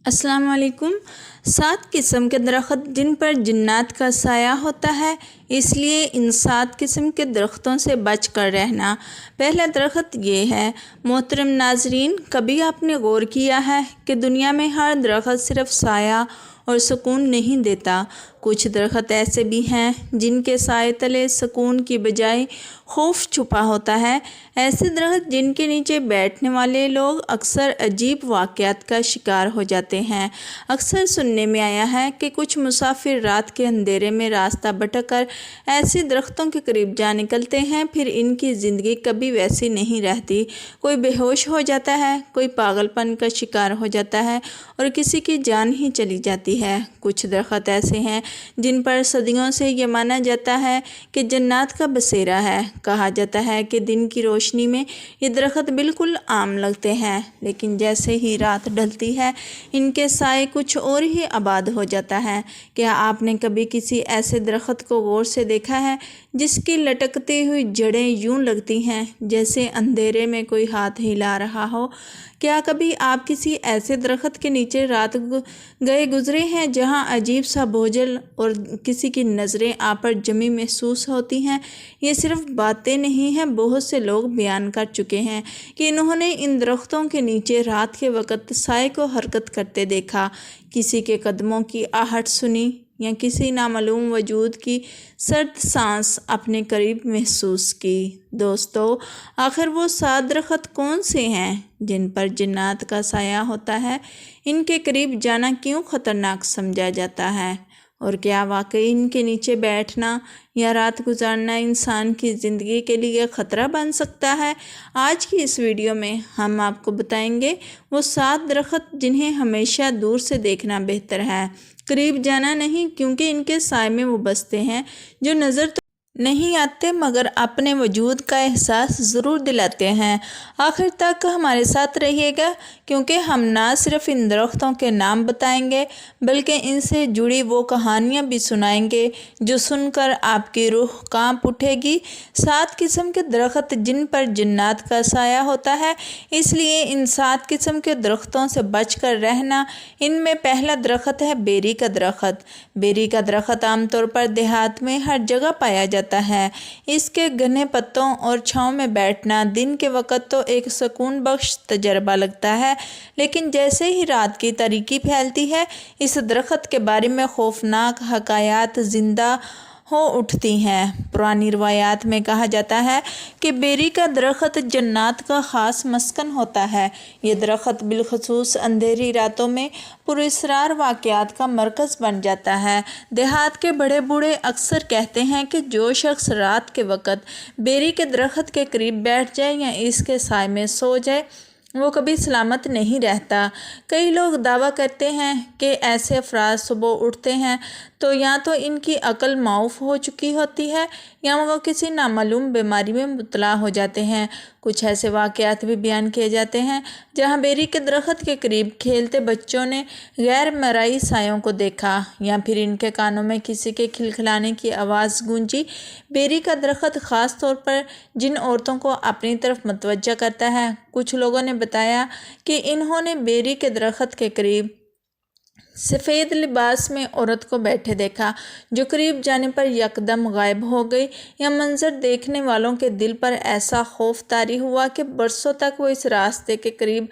السلام علیکم۔ 7 قسم کے درخت جن پر جنات کا سایہ ہوتا ہے، اس لیے ان 7 قسم کے درختوں سے بچ کر رہنا۔ پہلا درخت یہ ہے۔ محترم ناظرین، کبھی آپ نے غور کیا ہے کہ دنیا میں ہر درخت صرف سایہ اور سکون نہیں دیتا؟ کچھ درخت ایسے بھی ہیں جن کے سائے تلے سکون کی بجائے خوف چھپا ہوتا ہے۔ ایسے درخت جن کے نیچے بیٹھنے والے لوگ اکثر عجیب واقعات کا شکار ہو جاتے ہیں۔ اکثر سننے میں آیا ہے کہ کچھ مسافر رات کے اندھیرے میں راستہ بھٹک کر ایسے درختوں کے قریب جا نکلتے ہیں، پھر ان کی زندگی کبھی ویسی نہیں رہتی۔ کوئی بے ہوش ہو جاتا ہے، کوئی پاگل پن کا شکار ہو جاتا ہے اور کسی کی جان ہی چلی جاتی ہے۔ کچھ درخت ایسے ہیں جن پر صدیوں سے یہ مانا جاتا ہے کہ جنات کا بسیرا ہے۔ کہا جاتا ہے کہ دن کی روشنی میں یہ درخت بالکل عام لگتے ہیں، لیکن جیسے ہی رات ڈھلتی ہے ان کے سائے کچھ اور ہی آباد ہو جاتا ہے۔ کیا آپ نے کبھی کسی ایسے درخت کو غور سے دیکھا ہے جس کی لٹکتی ہوئی جڑیں یوں لگتی ہیں جیسے اندھیرے میں کوئی ہاتھ ہلا رہا ہو؟ کیا کبھی آپ کسی ایسے درخت کے نیچے رات گزرے ہیں جہاں عجیب سا بوجھل اور کسی کی نظریں آپ پر جمی محسوس ہوتی ہیں؟ یہ صرف باتیں نہیں ہیں، بہت سے لوگ بیان کر چکے ہیں کہ انہوں نے ان درختوں کے نیچے رات کے وقت سائے کو حرکت کرتے دیکھا، کسی کے قدموں کی آہٹ سنی یا کسی نامعلوم وجود کی سرد سانس اپنے قریب محسوس کی۔ دوستو، آخر وہ 7 درخت کون سے ہیں جن پر جنات کا سایہ ہوتا ہے؟ ان کے قریب جانا کیوں خطرناک سمجھا جاتا ہے؟ اور کیا واقعی ان کے نیچے بیٹھنا یا رات گزارنا انسان کی زندگی کے لیے خطرہ بن سکتا ہے؟ آج کی اس ویڈیو میں ہم آپ کو بتائیں گے وہ 7 درخت جنہیں ہمیشہ دور سے دیکھنا بہتر ہے، قریب جانا نہیں، کیونکہ ان کے سائے میں وہ بستے ہیں جو نظر تو نہیں آتے مگر اپنے وجود کا احساس ضرور دلاتے ہیں۔ آخر تک ہمارے ساتھ رہیے گا، کیونکہ ہم نہ صرف ان درختوں کے نام بتائیں گے بلکہ ان سے جڑی وہ کہانیاں بھی سنائیں گے جو سن کر آپ کی روح کانپ اٹھے گی۔ 7 قسم کے درخت جن پر جنات کا سایہ ہوتا ہے، اس لیے ان 7 قسم کے درختوں سے بچ کر رہنا۔ ان میں پہلا درخت ہے بیری کا درخت۔ بیری کا درخت عام طور پر دیہات میں ہر جگہ پایا جاتا ہے۔ اس کے گھنے پتوں اور چھاؤں میں بیٹھنا دن کے وقت تو ایک سکون بخش تجربہ لگتا ہے، لیکن جیسے ہی رات کی تاریکی پھیلتی ہے اس درخت کے بارے میں خوفناک حکایات زندہ ہو اٹھتی ہیں۔ پرانی روایات میں کہا جاتا ہے کہ بیری کا درخت جنات کا خاص مسکن ہوتا ہے۔ یہ درخت بالخصوص اندھیری راتوں میں پراسرار واقعات کا مرکز بن جاتا ہے۔ دیہات کے بڑے بوڑھے اکثر کہتے ہیں کہ جو شخص رات کے وقت بیری کے درخت کے قریب بیٹھ جائے یا اس کے سائے میں سو جائے وہ کبھی سلامت نہیں رہتا۔ کئی لوگ دعویٰ کرتے ہیں کہ ایسے افراد صبح اٹھتے ہیں تو یا تو ان کی عقل معاف ہو چکی ہوتی ہے یا وہ کسی نامعلوم بیماری میں مبتلا ہو جاتے ہیں۔ کچھ ایسے واقعات بھی بیان کیے جاتے ہیں جہاں بیری کے درخت کے قریب کھیلتے بچوں نے غیر مرئی سایوں کو دیکھا یا پھر ان کے کانوں میں کسی کے کھلکھلانے کی آواز گونجی۔ بیری کا درخت خاص طور پر جن عورتوں کو اپنی طرف متوجہ کرتا ہے، کچھ لوگوں نے بتایا کہ انہوں نے بیری کے درخت کے قریب سفید لباس میں عورت کو بیٹھے دیکھا جو قریب جانے پر یکدم غائب ہو گئی۔ یہ منظر دیکھنے والوں کے دل پر ایسا خوف طاری ہوا کہ برسوں تک وہ اس راستے کے قریب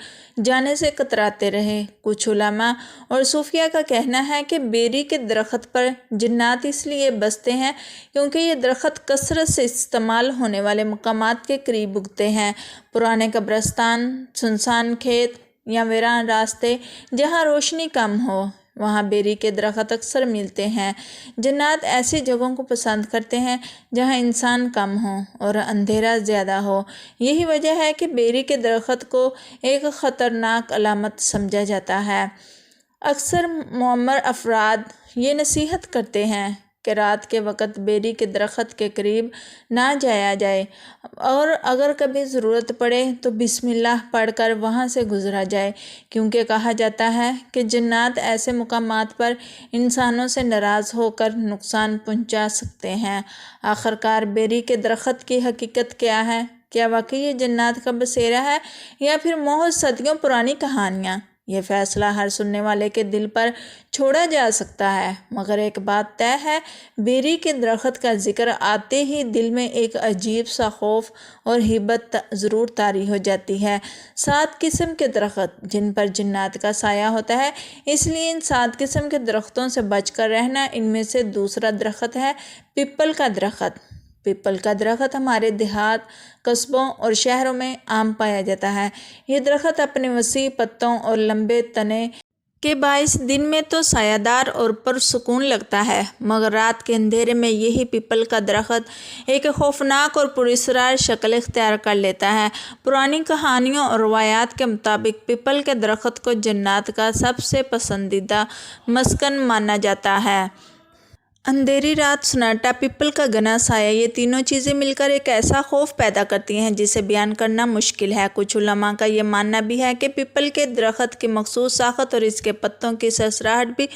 جانے سے کتراتے رہے۔ کچھ علماء اور صوفیاء کا کہنا ہے کہ بیری کے درخت پر جنات اس لیے بستے ہیں کیونکہ یہ درخت کثرت سے استعمال ہونے والے مقامات کے قریب اگتے ہیں۔ پرانے قبرستان، سنسان کھیت یا ویران راستے جہاں روشنی کم ہو، وہاں بیری کے درخت اکثر ملتے ہیں۔ جنات ایسی جگہوں کو پسند کرتے ہیں جہاں انسان کم ہوں اور اندھیرا زیادہ ہو۔ یہی وجہ ہے کہ بیری کے درخت کو ایک خطرناک علامت سمجھا جاتا ہے۔ اکثر معمر افراد یہ نصیحت کرتے ہیں کہ رات کے وقت بیری کے درخت کے قریب نہ جایا جائے اور اگر کبھی ضرورت پڑے تو بسم اللہ پڑھ کر وہاں سے گزرا جائے، کیونکہ کہا جاتا ہے کہ جنات ایسے مقامات پر انسانوں سے ناراض ہو کر نقصان پہنچا سکتے ہیں۔ آخرکار بیری کے درخت کی حقیقت کیا ہے؟ کیا واقعی یہ جنات کا بسیرا ہے یا پھر محض صدیوں پرانی کہانیاں؟ یہ فیصلہ ہر سننے والے کے دل پر چھوڑا جا سکتا ہے، مگر ایک بات طے ہے، بیری کے درخت کا ذکر آتے ہی دل میں ایک عجیب سا خوف اور ہیبت ضرور طاری ہو جاتی ہے۔ 7 قسم کے درخت جن پر جنات کا سایہ ہوتا ہے، اس لیے ان 7 قسم کے درختوں سے بچ کر رہنا۔ ان میں سے دوسرا درخت ہے پیپل کا درخت۔ پیپل کا درخت ہمارے دیہات، قصبوں اور شہروں میں عام پایا جاتا ہے۔ یہ درخت اپنے وسیع پتوں اور لمبے تنے کے باعث دن میں تو سایہ دار اور پرسکون لگتا ہے، مگر رات کے اندھیرے میں یہی پیپل کا درخت ایک خوفناک اور پراسرار شکل اختیار کر لیتا ہے۔ پرانی کہانیوں اور روایات کے مطابق پیپل کے درخت کو جنات کا سب سے پسندیدہ مسکن مانا جاتا ہے۔ اندھیری رات، سناٹا، پیپل کا گھنا سایہ، یہ تینوں چیزیں مل کر ایک ایسا خوف پیدا کرتی ہیں جسے بیان کرنا مشکل ہے۔ کچھ علماء کا یہ ماننا بھی ہے کہ پیپل کے درخت کی مخصوص ساخت اور اس کے پتوں کی سرسراہٹ بھی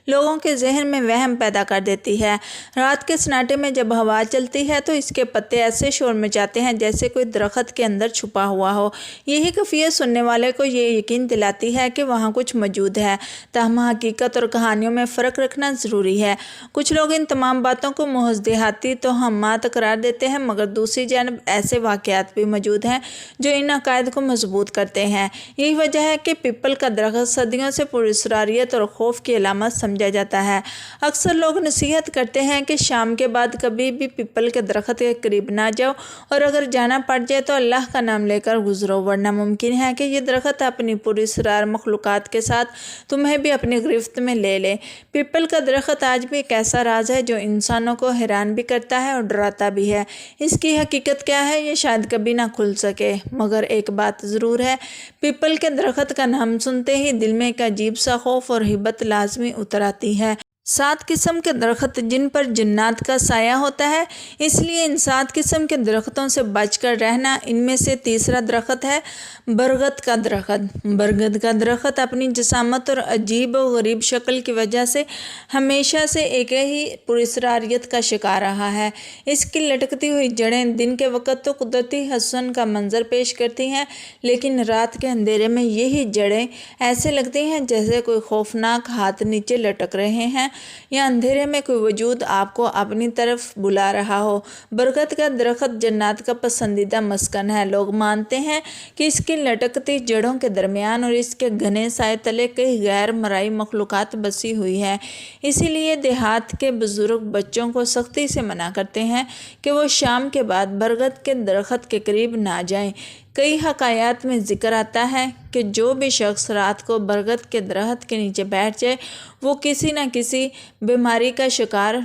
لوگوں کے ذہن میں وہم پیدا کر دیتی ہے۔ رات کے سناٹے میں جب ہوا چلتی ہے تو اس کے پتے ایسے شور مچاتے ہیں جیسے کوئی درخت کے اندر چھپا ہوا ہو۔ یہی کیفیت سننے والے کو یہ یقین دلاتی ہے کہ وہاں کچھ موجود ہے۔ تاہم حقیقت اور کہانیوں میں فرق رکھنا ضروری ہے۔ کچھ لوگ ان تمام باتوں کو محض دیہاتی توہمات قرار دیتے ہیں، مگر دوسری جانب ایسے واقعات بھی موجود ہیں جو ان عقائد کو مضبوط کرتے ہیں۔ یہی وجہ ہے کہ پیپل کا درخت صدیوں سے پراسراریت اور خوف کی علامت سمجھا جاتا ہے۔ اکثر لوگ نصیحت کرتے ہیں کہ شام کے بعد کبھی بھی پیپل کے درخت کے قریب نہ جاؤ، اور اگر جانا پڑ جائے تو اللہ کا نام لے کر گزرو، ورنہ ممکن ہے کہ یہ درخت اپنی پراسرار مخلوقات کے ساتھ تمہیں بھی اپنی گرفت میں لے لے۔ پیپل کا درخت آج بھی ایک ایسا راز ہے جو انسانوں کو حیران بھی کرتا ہے اور ڈراتا بھی ہے۔ اس کی حقیقت کیا ہے یہ شاید کبھی نہ کھل سکے، مگر ایک بات ضرور ہے، پیپل کے درخت کا نام سنتے ہی دل میں ایک عجیب سا خوف اور ہیبت لازمی اتر آتی ہے۔ 7 قسم کے درخت جن پر جنات کا سایہ ہوتا ہے، اس لیے ان 7 قسم کے درختوں سے بچ کر رہنا۔ ان میں سے تیسرا درخت ہے برگد کا درخت۔ برگد کا درخت اپنی جسامت اور عجیب و غریب شکل کی وجہ سے ہمیشہ سے ایک ہی پراسراریت کا شکار رہا ہے۔ اس کی لٹکتی ہوئی جڑیں دن کے وقت تو قدرتی حسن کا منظر پیش کرتی ہیں، لیکن رات کے اندھیرے میں یہی جڑیں ایسے لگتی ہیں جیسے کوئی خوفناک ہاتھ نیچے لٹک رہے ہیں یا اندھیرے میں کوئی وجود آپ کو اپنی طرف بلا رہا ہو۔ برگد کا درخت جنات کا پسندیدہ مسکن ہے۔ لوگ مانتے ہیں کہ اس کی لٹکتی جڑوں کے درمیان اور اس کے گھنے سائے تلے کئی غیر مرئی مخلوقات بسی ہوئی ہیں۔ اسی لیے دیہات کے بزرگ بچوں کو سختی سے منع کرتے ہیں کہ وہ شام کے بعد برگد کے درخت کے قریب نہ جائیں۔ کئی حکایات میں ذکر آتا ہے کہ جو بھی شخص رات کو برگد کے درخت کے نیچے بیٹھ جائے وہ کسی نہ کسی بیماری کا شکار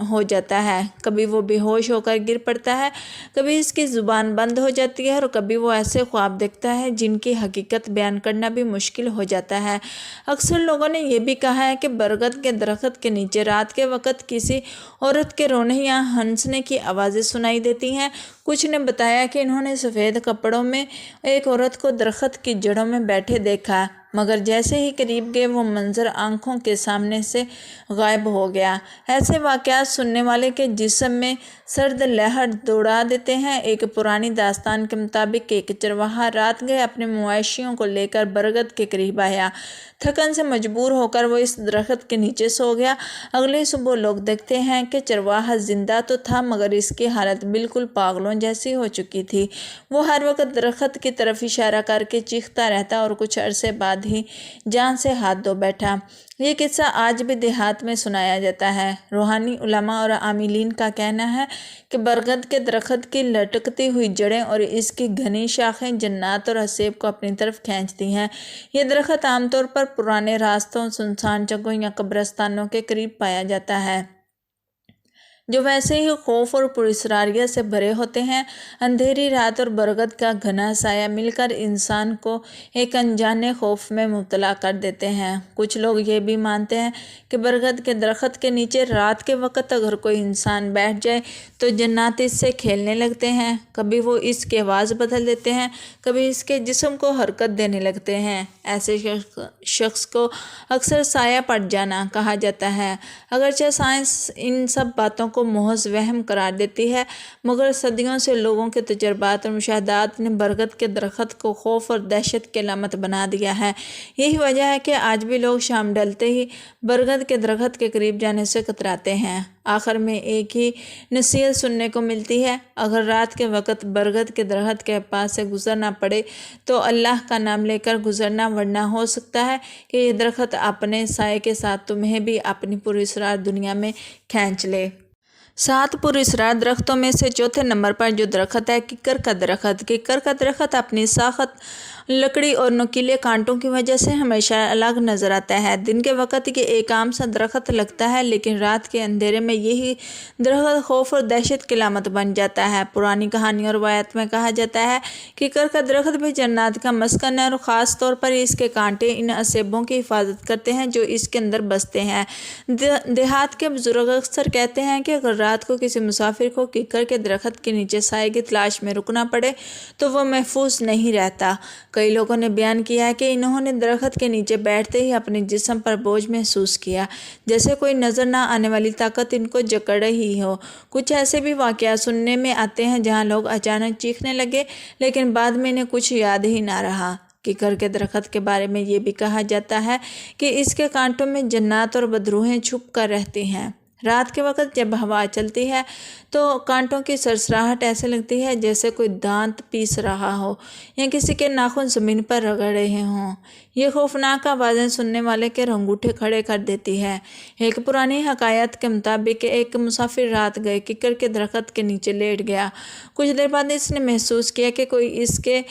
ہو جاتا ہے۔ کبھی وہ بے ہوش ہو کر گر پڑتا ہے، کبھی اس کی زبان بند ہو جاتی ہے، اور کبھی وہ ایسے خواب دیکھتا ہے جن کی حقیقت بیان کرنا بھی مشکل ہو جاتا ہے۔ اکثر لوگوں نے یہ بھی کہا ہے کہ برگد کے درخت کے نیچے رات کے وقت کسی عورت کے رونے یا ہنسنے کی آوازیں سنائی دیتی ہیں۔ کچھ نے بتایا کہ انہوں نے سفید کپڑوں میں ایک عورت کو درخت کی جڑوں میں بیٹھے دیکھا، مگر جیسے ہی قریب گئے وہ منظر آنکھوں کے سامنے سے غائب ہو گیا۔ ایسے واقعات سننے والے کے جسم میں سرد لہر دوڑا دیتے ہیں۔ ایک پرانی داستان کے مطابق ایک چرواہا رات گئے اپنے مویشیوں کو لے کر برگد کے قریب آیا۔ تھکن سے مجبور ہو کر وہ اس درخت کے نیچے سو گیا۔ اگلی صبح لوگ دیکھتے ہیں کہ چرواہا زندہ تو تھا، مگر اس کی حالت بالکل پاگلوں جیسی ہو چکی تھی۔ وہ ہر وقت درخت کی طرف اشارہ کر کے چیختا رہتا اور کچھ عرصے بعد ہی جان سے ہاتھ دھو بیٹھا۔ یہ قصہ آج بھی دیہات میں سنایا جاتا ہے۔ روحانی علماء اور عاملین کا کہنا ہے کہ برگد کے درخت کی لٹکتی ہوئی جڑیں اور اس کی گھنی شاخیں جنات اور حسیب کو اپنی طرف کھینچتی ہیں۔ یہ درخت عام طور پر پرانے راستوں، سنسان جگہوں یا قبرستانوں کے قریب پایا جاتا ہے، جو ویسے ہی خوف اور پراسراریت سے بھرے ہوتے ہیں۔ اندھیری رات اور برگد کا گھنا سایہ مل کر انسان کو ایک انجانے خوف میں مبتلا کر دیتے ہیں۔ کچھ لوگ یہ بھی مانتے ہیں کہ برگد کے درخت کے نیچے رات کے وقت اگر کوئی انسان بیٹھ جائے تو جنات اس سے کھیلنے لگتے ہیں۔ کبھی وہ اس کی آواز بدل دیتے ہیں، کبھی اس کے جسم کو حرکت دینے لگتے ہیں۔ ایسے شخص کو اکثر سایہ پڑ جانا کہا جاتا ہے۔ اگرچہ سائنس ان سب باتوں کو محض وہم قرار دیتی ہے، مگر صدیوں سے لوگوں کے تجربات اور مشاہدات نے برگد کے درخت کو خوف اور دہشت کی علامت بنا دیا ہے۔ یہی وجہ ہے کہ آج بھی لوگ شام ڈھلتے ہی برگد کے درخت کے قریب جانے سے کتراتے ہیں۔ آخر میں ایک ہی نصیحت سننے کو ملتی ہے، اگر رات کے وقت برگد کے درخت کے پاس سے گزرنا پڑے تو اللہ کا نام لے کر گزرنا، ورنہ ہو سکتا ہے کہ یہ درخت اپنے سائے کے ساتھ تمہیں بھی اپنی پراسرار دنیا میں کھینچ لے۔ 7 پراسرار درختوں میں سے چوتھے نمبر پر جو درخت ہے ککر کا درخت۔ ککر کا درخت اپنی ساخت، لکڑی اور نوکیلے کانٹوں کی وجہ سے ہمیشہ الگ نظر آتا ہے۔ دن کے وقت یہ ایک عام سا درخت لگتا ہے، لیکن رات کے اندھیرے میں یہی درخت خوف اور دہشت کی علامت بن جاتا ہے۔ پرانی کہانیوں اور روایات میں کہا جاتا ہے کہ ککر کا درخت بھی جنات کا مسکن ہے، اور خاص طور پر اس کے کانٹے ان اسیبوں کی حفاظت کرتے ہیں جو اس کے اندر بستے ہیں۔ دیہات کے بزرگ اکثر کہتے ہیں کہ اگر رات کو کسی مسافر کو ککر کے درخت کے نیچے سائے کی تلاش میں رکنا پڑے تو وہ محفوظ نہیں رہتا۔ کئی لوگوں نے بیان کیا ہے کہ انہوں نے درخت کے نیچے بیٹھتے ہی اپنے جسم پر بوجھ محسوس کیا، جیسے کوئی نظر نہ آنے والی طاقت ان کو جکڑ رہی ہو۔ کچھ ایسے بھی واقعات سننے میں آتے ہیں جہاں لوگ اچانک چیخنے لگے، لیکن بعد میں انہیں کچھ یاد ہی نہ رہا۔ ککر کے درخت کے بارے میں یہ بھی کہا جاتا ہے کہ اس کے کانٹوں میں جنات اور بدروحیں چھپ کر رہتی ہیں۔ رات کے وقت جب ہوا چلتی ہے تو کانٹوں کی سرسراہٹ ایسے لگتی ہے جیسے کوئی دانت پیس رہا ہو یا کسی کے ناخن زمین پر رگڑ رہے ہوں۔ یہ خوفناک آوازیں سننے والے کے رنگوٹھے کھڑے کر دیتی ہے۔ ایک پرانی حکایت کے مطابق ایک مسافر رات گئے ککر کے درخت کے نیچے لیٹ گیا۔ کچھ دیر بعد اس نے محسوس کیا کہ کوئی اس کے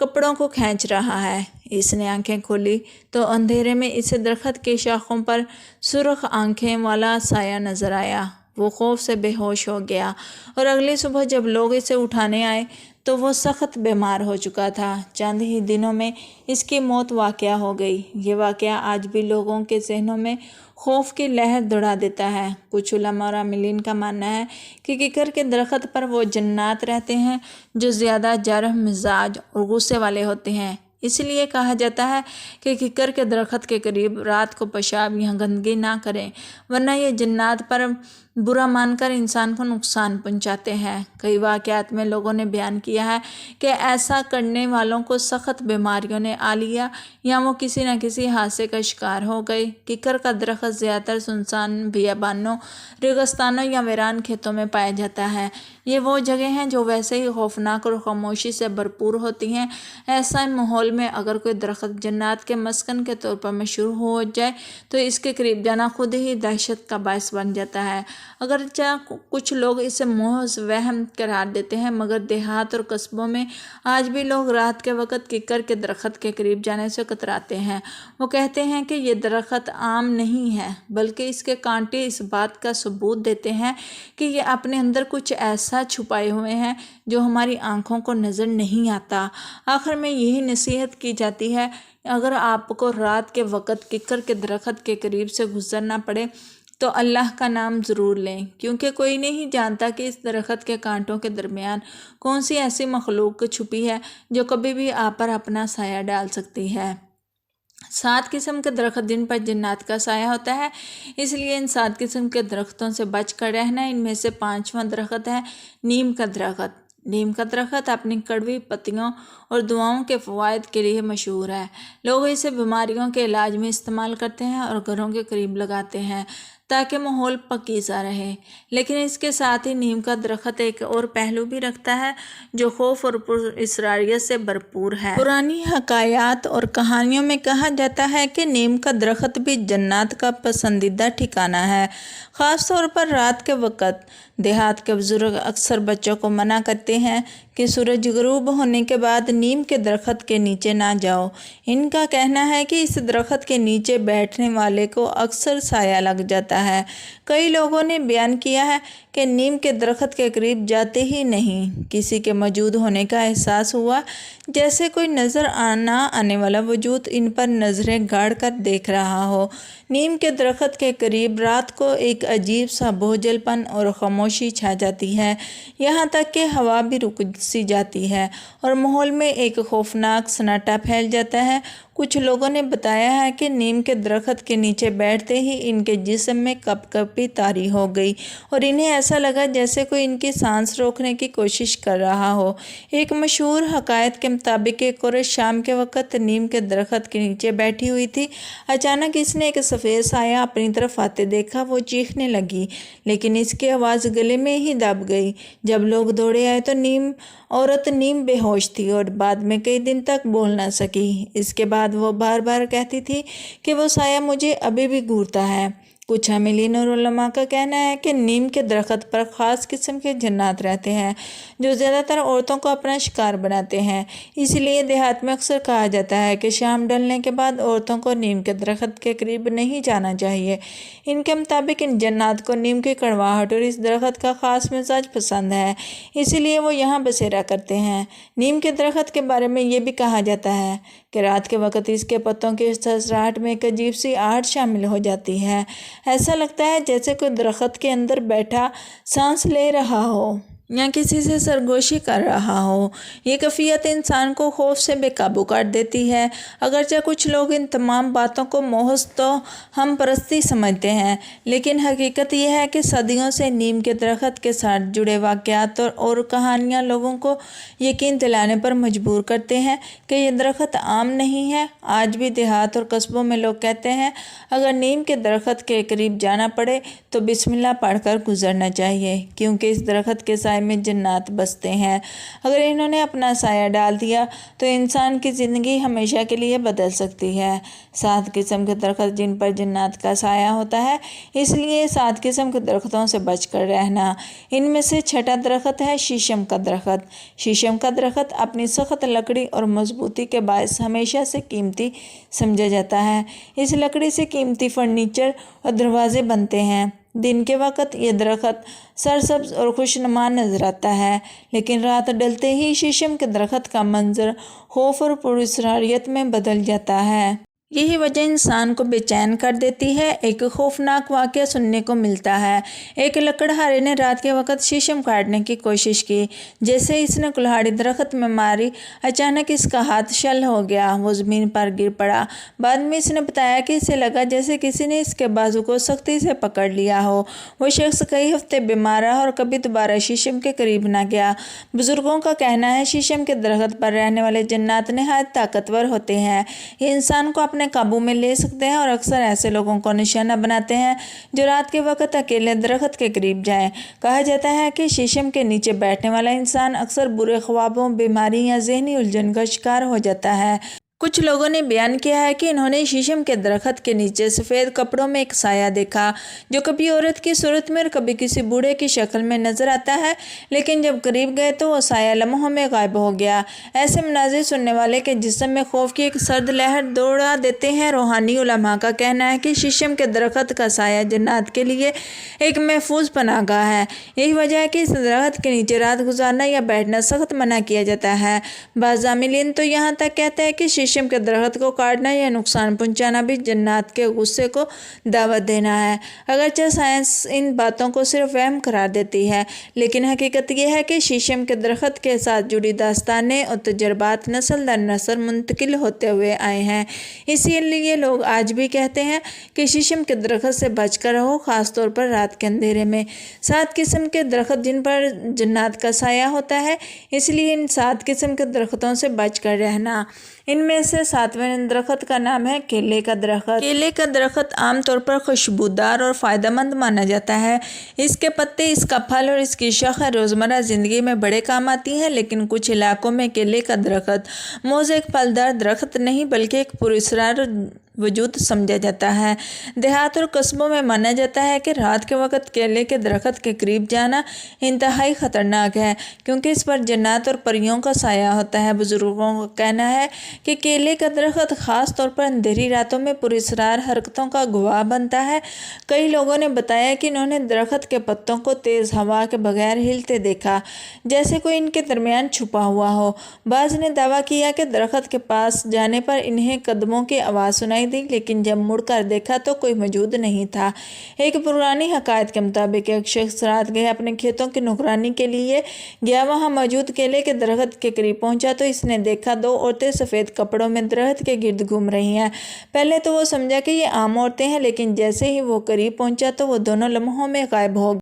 کپڑوں کو کھینچ رہا ہے۔ اس نے آنکھیں کھولی تو اندھیرے میں اسے درخت کی شاخوں پر سرخ آنکھیں والا سایہ نظر آیا۔ وہ خوف سے بے ہوش ہو گیا، اور اگلی صبح جب لوگ اسے اٹھانے آئے تو وہ سخت بیمار ہو چکا تھا۔ چند ہی دنوں میں اس کی موت واقع ہو گئی۔ یہ واقعہ آج بھی لوگوں کے ذہنوں میں خوف کی لہر دوڑا دیتا ہے۔ کچھ علماء اور عاملین کا ماننا ہے کہ ککر کے درخت پر وہ جنات رہتے ہیں جو زیادہ جرح مزاج اور غصے والے ہوتے ہیں۔ اس لیے کہا جاتا ہے کہ ککر کے درخت کے قریب رات کو پیشاب یا گندگی نہ کریں، ورنہ یہ جنات پر برا مان کر انسان کو نقصان پہنچاتے ہیں۔ کئی واقعات میں لوگوں نے بیان کیا ہے کہ ایسا کرنے والوں کو سخت بیماریوں نے آ لیا یا وہ کسی نہ کسی حادثے کا شکار ہو گئے۔ ککر کا درخت زیادہ تر سنسان بیابانوں، ریگستانوں یا ویران کھیتوں میں پایا جاتا ہے۔ یہ وہ جگہ ہیں جو ویسے ہی خوفناک اور خاموشی سے بھرپور ہوتی ہیں۔ ایسا ماحول میں اگر کوئی درخت جنات کے مسکن کے طور پر مشہور ہو جائے تو اس کے قریب جانا خود ہی دہشت کا باعث بن جاتا ہے۔ اگرچہ کچھ لوگ اسے محض وہم قرار دیتے ہیں، مگر دیہات اور قصبوں میں آج بھی لوگ رات کے وقت ککر کے درخت کے قریب جانے سے کتراتے ہیں۔ وہ کہتے ہیں کہ یہ درخت عام نہیں ہے، بلکہ اس کے کانٹے اس بات کا ثبوت دیتے ہیں کہ یہ اپنے اندر کچھ ایسا چھپائے ہوئے ہیں جو ہماری آنکھوں کو نظر نہیں آتا۔ آخر میں یہی نصیحت کی جاتی ہے، اگر آپ کو رات کے وقت ککر کے درخت کے قریب سے گزرنا پڑے تو اللہ کا نام ضرور لیں، کیونکہ کوئی نہیں جانتا کہ اس درخت کے کانٹوں کے درمیان کون سی ایسی مخلوق چھپی ہے جو کبھی بھی آپ پر اپنا سایہ ڈال سکتی ہے۔ 7 قسم کے درخت جن پر جنات کا سایہ ہوتا ہے، اس لیے ان 7 قسم کے درختوں سے بچ کر رہنا۔ ان میں سے 5واں درخت ہے نیم کا درخت۔ نیم کا درخت اپنی کڑوی پتیوں اور دواؤں کے فوائد کے لیے مشہور ہے۔ لوگ اسے بیماریوں کے علاج میں استعمال کرتے ہیں اور گھروں کے قریب لگاتے ہیں تاکہ ماحول پاکیزہ رہے۔ لیکن اس کے ساتھ ہی نیم کا درخت ایک اور پہلو بھی رکھتا ہے جو خوف اور پراسراریت سے بھرپور ہے۔ پرانی حکایات اور کہانیوں میں کہا جاتا ہے کہ نیم کا درخت بھی جنات کا پسندیدہ ٹھکانہ ہے، خاص طور پر رات کے وقت۔ دیہات کے بزرگ اکثر بچوں کو منع کرتے ہیں کہ سورج غروب ہونے کے بعد نیم کے درخت کے نیچے نہ جاؤ۔ ان کا کہنا ہے کہ اس درخت کے نیچے بیٹھنے والے کو اکثر سایہ لگ جاتا ہے۔ کئی لوگوں نے بیان کیا ہے کہ نیم کے درخت کے قریب جاتے ہی نہیں کسی کے موجود ہونے کا احساس ہوا، جیسے کوئی نظر نہ آنے والا وجود ان پر نظریں گاڑ کر دیکھ رہا ہو۔ نیم کے درخت کے قریب رات کو ایک عجیب سا بوجھل پن اور خاموشی چھا جاتی ہے، یہاں تک کہ ہوا بھی رک سی جاتی ہے اور ماحول میں ایک خوفناک سناٹا پھیل جاتا ہے۔ کچھ لوگوں نے بتایا ہے کہ نیم کے درخت کے نیچے بیٹھتے ہی ان کے جسم میں کپ کپی طاری ہو گئی اور انہیں ایسا لگا جیسے کوئی ان کی سانس روکنے کی کوشش کر رہا ہو۔ ایک مشہور حکایت کے مطابق ایک عورت شام کے وقت نیم کے درخت کے نیچے بیٹھی ہوئی تھی۔ اچانک اس نے ایک سفید سایہ اپنی طرف آتے دیکھا۔ وہ چیخنے لگی لیکن اس کی آواز گلے میں ہی دب گئی۔ جب لوگ دوڑے آئے تو عورت نیم بے ہوش تھی اور بعد میں کئی دن تک بول نہ سکی۔ اس کے بعد وہ بار بار کہتی تھی کہ وہ سایہ مجھے ابھی بھی گھورتا ہے۔ کچھ حاملین اور علماء کا کہنا ہے کہ نیم کے درخت پر خاص قسم کے جنات رہتے ہیں جو زیادہ تر عورتوں کو اپنا شکار بناتے ہیں۔ اس لیے دیہات میں اکثر کہا جاتا ہے کہ شام ڈھلنے کے بعد عورتوں کو نیم کے درخت کے قریب نہیں جانا چاہیے۔ ان کے مطابق ان جنات کو نیم کی کڑواہٹ اور اس درخت کا خاص مزاج پسند ہے، اسی لیے وہ یہاں بسیرا کرتے ہیں۔ نیم کے درخت کے بارے میں یہ بھی کہا جاتا ہے کہ رات کے وقت اس کے پتوں کی سرسراہٹ میں ایک عجیب سی آہٹ شامل ہو جاتی ہے۔ ایسا لگتا ہے جیسے کوئی درخت کے اندر بیٹھا سانس لے رہا ہو یا کسی سے سرگوشی کر رہا ہو۔ یہ کیفیت انسان کو خوف سے بے قابو کر دیتی ہے۔ اگرچہ کچھ لوگ ان تمام باتوں کو محض توہم پرستی سمجھتے ہیں، لیکن حقیقت یہ ہے کہ صدیوں سے نیم کے درخت کے ساتھ جڑے واقعات اور کہانیاں لوگوں کو یقین دلانے پر مجبور کرتے ہیں کہ یہ درخت عام نہیں ہے۔ آج بھی دیہات اور قصبوں میں لوگ کہتے ہیں اگر نیم کے درخت کے قریب جانا پڑے تو بسم اللہ پڑھ کر گزرنا چاہیے، کیونکہ اس درخت کے سائے میں جنات بستے ہیں۔ اگر انہوں نے اپنا سایہ ڈال دیا تو انسان کی زندگی ہمیشہ کے لیے بدل سکتی ہے۔ 7 قسم کے درخت جن پر جنات کا سایہ ہوتا ہے، اس لیے 7 قسم کے درختوں سے بچ کر رہنا۔ ان میں سے چھٹا درخت ہے شیشم کا درخت۔ شیشم کا درخت اپنی سخت لکڑی اور مضبوطی کے باعث ہمیشہ سے قیمتی سمجھا جاتا ہے۔ اس لکڑی سے قیمتی فرنیچر اور دروازے بنتے ہیں۔ دن کے وقت یہ درخت سرسبز اور خوشنما نظر آتا ہے، لیکن رات ڈلتے ہی شیشم کے درخت کا منظر خوف اور پراسراریت میں بدل جاتا ہے۔ یہی وجہ انسان کو بے چین کر دیتی ہے۔ ایک خوفناک واقعہ سننے کو ملتا ہے۔ ایک لکڑہارے نے رات کے وقت شیشم کاٹنے کی کوشش کی۔ جیسے اس نے کلہاڑی درخت میں ماری، اچانک اس کا ہاتھ شل ہو گیا، وہ زمین پر گر پڑا۔ بعد میں اس نے بتایا کہ اسے لگا جیسے کسی نے اس کے بازو کو سختی سے پکڑ لیا ہو۔ وہ شخص کئی ہفتے بیمار رہا اور کبھی دوبارہ شیشم کے قریب نہ گیا۔ بزرگوں کا کہنا ہے شیشم کے درخت پر رہنے والے جنات نہایت طاقتور ہوتے ہیں۔ یہ انسان کو اپنے قابو میں لے سکتے ہیں اور اکثر ایسے لوگوں کو نشانہ بناتے ہیں جو رات کے وقت اکیلے درخت کے قریب جائیں۔ کہا جاتا ہے کہ شیشم کے نیچے بیٹھنے والا انسان اکثر برے خوابوں، بیماری یا ذہنی الجھن کا شکار ہو جاتا ہے۔ کچھ لوگوں نے بیان کیا ہے کہ انہوں نے شیشم کے درخت کے نیچے سفید کپڑوں میں ایک سایہ دیکھا جو کبھی عورت کی صورت میں اور کبھی کسی بوڑھے کی شکل میں نظر آتا ہے، لیکن جب قریب گئے تو وہ سایہ لمحوں میں غائب ہو گیا۔ ایسے مناظر سننے والے کے جسم میں خوف کی ایک سرد لہر دوڑا دیتے ہیں۔ روحانی علماء کا کہنا ہے کہ شیشم کے درخت کا سایہ جنات کے لیے ایک محفوظ پناہ گاہ ہے۔ یہی وجہ ہے کہ اس درخت کے نیچے رات گزارنا یا بیٹھنا سخت منع کیا جاتا ہے۔ بعض عاملین تو یہاں تک کہتے ہیں کہ شیشم کے درخت کو کاٹنا یا نقصان پہنچانا بھی جنات کے غصے کو دعوت دینا ہے۔ اگرچہ سائنس ان باتوں کو صرف وہم قرار دیتی ہے، لیکن حقیقت یہ ہے کہ شیشم کے درخت کے ساتھ جڑی داستانیں اور تجربات نسل در نسل منتقل ہوتے ہوئے آئے ہیں۔ اسی لیے لوگ آج بھی کہتے ہیں کہ شیشم کے درخت سے بچ کر رہو، خاص طور پر رات کے اندھیرے میں۔ 7 قسم کے درخت جن پر جنات کا سایہ ہوتا ہے، اس لیے ان 7 قسم کے درختوں سے بچ کر رہنا۔ ان میں سے 7ویں درخت کا نام ہے کیلے کا درخت۔ کیلے کا درخت عام طور پر خوشبودار اور فائدہ مند مانا جاتا ہے۔ اس کے پتے، اس کا پھل اور اس کی شاخیں روزمرہ زندگی میں بڑے کام آتی ہیں، لیکن کچھ علاقوں میں کیلے کا درخت محض ایک پھلدار درخت نہیں بلکہ ایک پراسرار وجود سمجھا جاتا ہے۔ دیہات اور قصبوں میں مانا جاتا ہے کہ رات کے وقت کیلے کے درخت کے قریب جانا انتہائی خطرناک ہے، کیونکہ اس پر جنات اور پریوں کا سایہ ہوتا ہے۔ بزرگوں کا کہنا ہے کہ کیلے کا درخت خاص طور پر اندھیری راتوں میں پراسرار حرکتوں کا گواہ بنتا ہے۔ کئی لوگوں نے بتایا کہ انہوں نے درخت کے پتوں کو تیز ہوا کے بغیر ہلتے دیکھا، جیسے کوئی ان کے درمیان چھپا ہوا ہو۔ بعض نے دعویٰ کیا کہ درخت کے پاس جانے پر انہیں قدموں کی آواز سنائی دکھائی دی، لیکن جب مڑ کر دیکھا تو کوئی موجود نہیں تھا۔ ایک پرانی حکایت کے مطابق ایک شخص رات گئے اپنے کھیتوں کی نگرانی کے لیے گیا، وہاں موجود کیلے کے درخت کے قریب پہنچا تو اس نے دیکھا 2 عورتیں سفید کپڑوں میں درخت کے گرد گھوم رہی ہیں۔ پہلے تو وہ سمجھا کہ یہ عام عورتیں ہیں، لیکن جیسے ہی وہ قریب پہنچا تو وہ دونوں لمحوں میں غائب ہو گئی۔